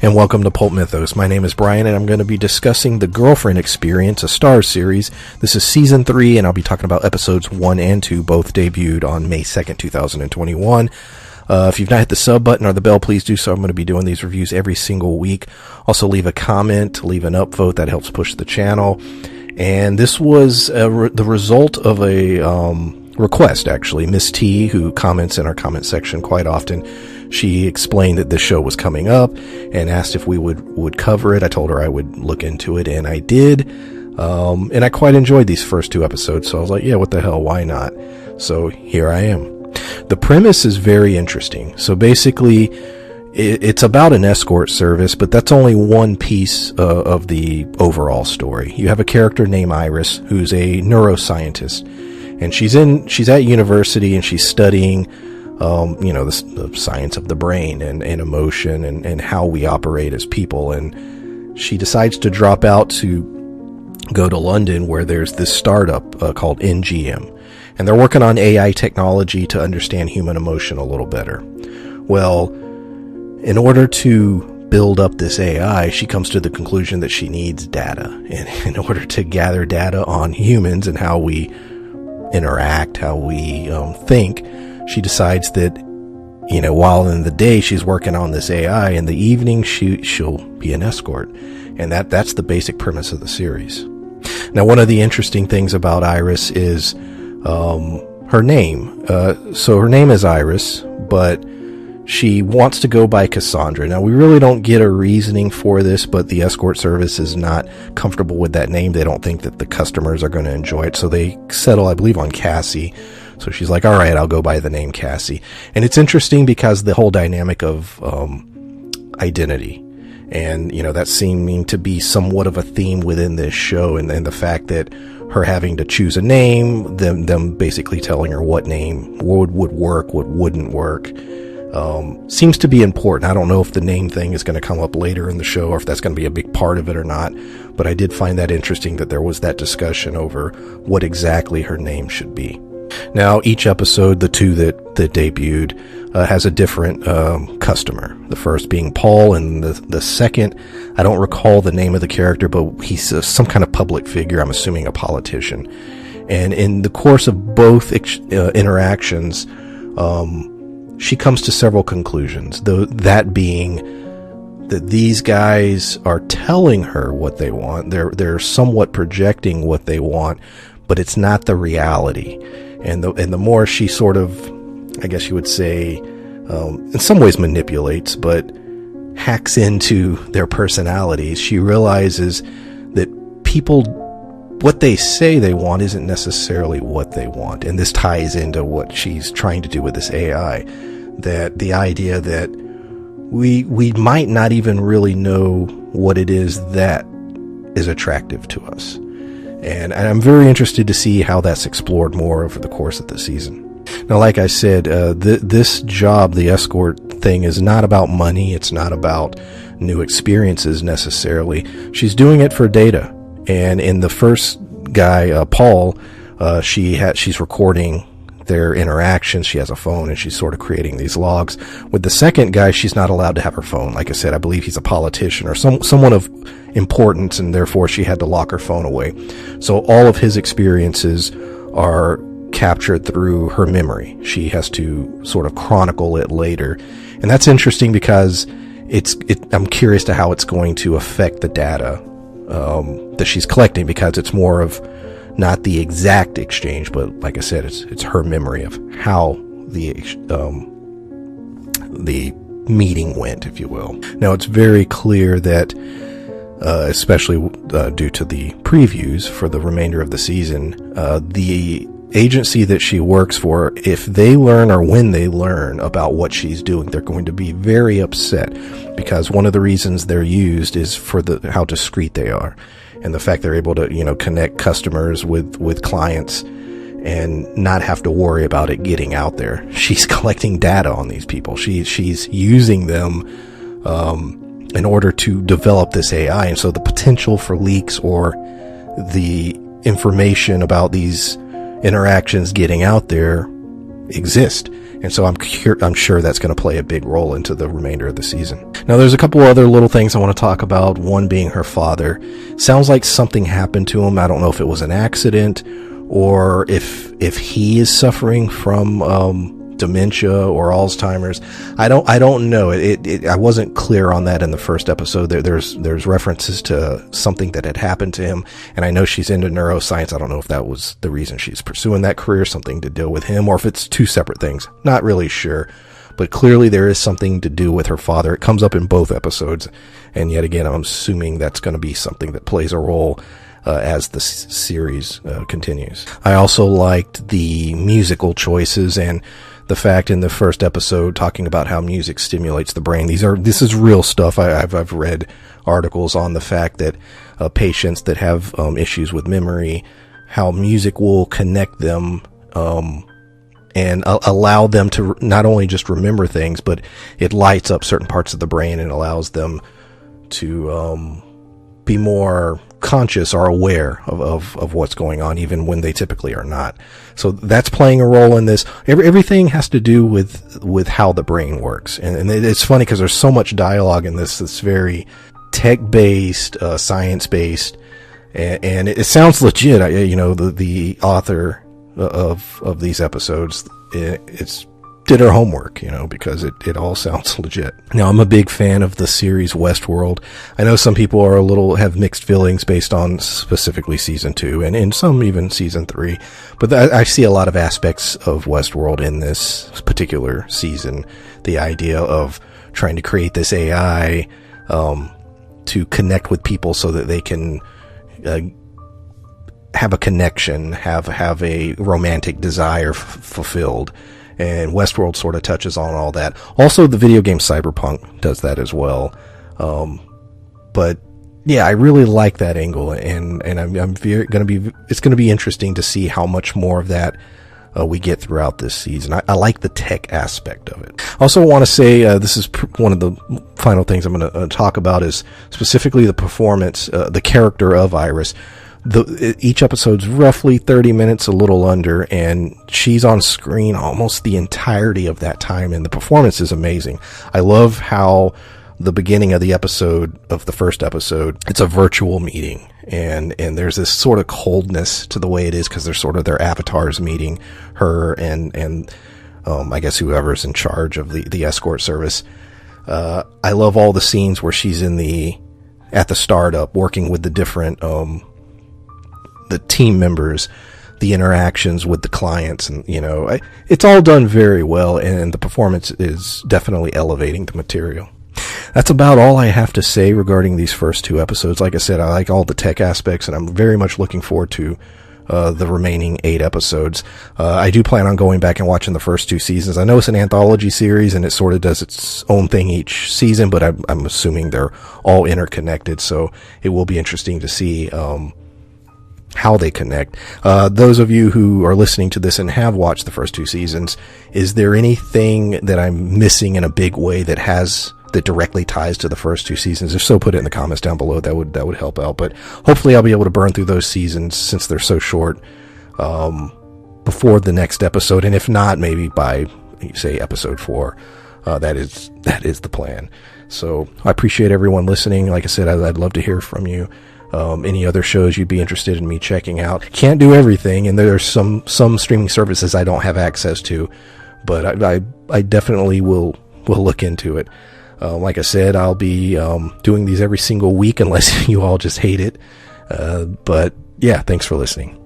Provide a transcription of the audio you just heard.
and welcome to Pulp Mythos. My name is Brian, and I'm going to be discussing The Girlfriend Experience, a Starz series. This is Season 3, and I'll be talking about Episodes 1 and 2, both debuted on May 2nd, 2021. If you've not hit the sub button or the bell, please do so. I'm going to be doing these reviews every single week. Also, leave a comment, leave an upvote. That helps push the channel. And this was the result of a request, actually. Miss T, who comments in our comment section quite often, she explained that this show was coming up and asked if we would cover it. I told her I would look into it, and I did. And I quite enjoyed these first 2 episodes, so I was like, yeah, what the hell, why not? So here I am. The premise is very interesting. So basically, it's about an escort service, but that's only one piece of the overall story. You have a character named Iris, who's a neuroscientist, and she's at university, and she's studying the science of the brain and emotion and how we operate as people. And she decides to drop out to go to London, where there's this startup called NGM. And they're working on AI technology to understand human emotion a little better. Well, in order to build up this AI, she comes to the conclusion that she needs data. And in order to gather data on humans and how we interact, how we think, she decides that, while in the day she's working on this AI, in the evening she'll be an escort. And that's the basic premise of the series. Now, one of the interesting things about Iris is her name. So her name is Iris, but she wants to go by Cassandra. Now, we really don't get a reasoning for this, but the escort service is not comfortable with that name. They don't think that the customers are going to enjoy it, so they settle, I believe, on Cassie. So she's like, all right, I'll go by the name Cassie. And it's interesting because the whole dynamic of identity, and that's seeming to be somewhat of a theme within this show, and the fact that her having to choose a name, them basically telling her what name would work, what wouldn't work, seems to be important. I don't know if the name thing is going to come up later in the show, or if that's going to be a big part of it or not, but I did find that interesting that there was that discussion over what exactly her name should be. Now, each episode, the 2 that debuted, has a different customer. The first being Paul, and the second, I don't recall the name of the character, but he's some kind of public figure, I'm assuming a politician. And in the course of both interactions, she comes to several conclusions, that being that these guys are telling her what they want. They're somewhat projecting what they want, but it's not the reality. And the more she sort of, I guess you would say, in some ways manipulates, but hacks into their personalities, she realizes that people, what they say they want isn't necessarily what they want. And this ties into what she's trying to do with this AI, that the idea that we might not even really know what it is that is attractive to us. And I'm very interested to see how that's explored more over the course of the season. Now, like I said, this job, the escort thing, is not about money. It's not about new experiences necessarily. She's doing it for data. And in the first guy, Paul, she's recording their interactions. She has a phone, and she's sort of creating these logs. With the second guy, she's not allowed to have her phone. Like I said, I believe he's a politician or someone of importance, and therefore she had to lock her phone away. So all of his experiences are captured through her memory. She has to sort of chronicle it later. And that's interesting because I'm curious to how it's going to affect the data that she's collecting, because it's more of not the exact exchange, but like I said, it's her memory of how the meeting went, if you will. Now, it's very clear that, especially due to the previews for the remainder of the season, the agency that she works for, if they learn or when they learn about what she's doing, they're going to be very upset, because one of the reasons they're used is for how discreet they are. And the fact they're able to, connect customers with clients and not have to worry about it getting out there. She's collecting data on these people. She's using them in order to develop this AI. And so the potential for leaks or the information about these interactions getting out there exist. And so I'm sure that's going to play a big role into the remainder of the season. Now, there's a couple other little things I want to talk about. One being her father. Sounds like something happened to him. I don't know if it was an accident or if he is suffering from dementia or Alzheimer's. I don't know. I wasn't clear on that in the first episode. There's references to something that had happened to him, and I know she's into neuroscience. I don't know if that was the reason she's pursuing that career, something to deal with him, or if it's two separate things. Not really sure, but clearly there is something to do with her father. It comes up in both episodes, and yet again, I'm assuming that's going to be something that plays a role as the series continues. I also liked the musical choices and the fact in the first episode talking about how music stimulates the brain. This is real stuff. I've read articles on the fact that patients that have issues with memory, how music will connect them and allow them to not only just remember things, but it lights up certain parts of the brain and allows them to be more conscious or aware of what's going on, even when they typically are not. So that's playing a role in this. Everything has to do with how the brain works. And it's funny because there's so much dialogue in this that's very tech-based, science-based, and it sounds legit. The author of these episodes, it's did her homework, because it all sounds legit. Now, I'm a big fan of the series Westworld. I know some people have mixed feelings based on specifically season 2 and some even season 3, but I see a lot of aspects of Westworld in this particular season. The idea of trying to create this AI, to connect with people so that they can, have a connection, have a romantic desire fulfilled. And Westworld sort of touches on all that. Also, the video game Cyberpunk does that as well. But yeah, I really like that angle, and it's going to be interesting to see how much more of that we get throughout this season. I like the tech aspect of it. I also want to say this is one of the final things I'm going to talk about is specifically the performance, the character of Iris. Each episode's roughly 30 minutes, a little under, and she's on screen almost the entirety of that time, and the performance is amazing. I love how the beginning of the first episode, it's a virtual meeting, and there's this sort of coldness to the way it is because they're sort of their avatars meeting her and I guess whoever's in charge of the escort service. I love all the scenes where she's at the startup working with the different the team members, the interactions with the clients, and it's all done very well, and the performance is definitely elevating the material. That's about all I have to say regarding these first 2 episodes. Like I said, I like all the tech aspects, and I'm very much looking forward to the remaining 8 episodes. I do plan on going back and watching the first 2 seasons. I know it's an anthology series, and it sort of does its own thing each season, but I'm assuming they're all interconnected, so it will be interesting to see how they connect. Those of you who are listening to this and have watched the first 2 seasons, is there anything that I'm missing in a big way that directly ties to the first 2 seasons? If so, put it in the comments down below. That would help out. But hopefully I'll be able to burn through those seasons since they're so short before the next episode, and if not, maybe by say episode 4. That is the plan. So I appreciate everyone listening. Like I said, I'd love to hear from you. Any other shows you'd be interested in me checking out. Can't do everything, and there's some streaming services I don't have access to, but I definitely will look into it. Like I said, I'll be doing these every single week unless you all just hate it. But yeah, thanks for listening.